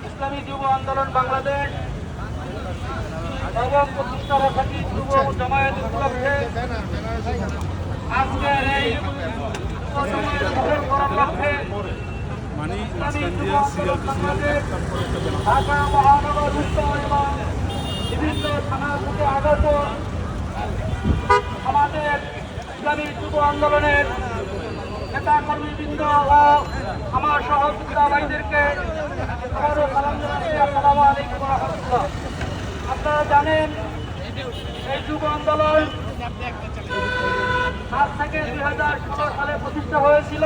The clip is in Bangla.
ইসলামী যুব আন্দোলন বাংলাদেশ নবম প্রতিষ্ঠা বার্ষিকী যুব জামায়াত উপলক্ষে আজকের এই ঢাকা মহানগর উত্তর এবং বিভিন্ন থানা থেকে আগত আমাদের ইসলামী যুব আন্দোলনের নেতা কর্মীবৃন্দ ও আমার সহযোগিতা ভাইদেরকে আবারও সালাম জানাচ্ছি। আসসালামু আলাইকুম ওয়া রাহমাতুল্লাহ। আপনারা জানেন এই যুব আন্দোলন আজ থেকে 2016 সালে প্রতিষ্ঠা হয়েছিল।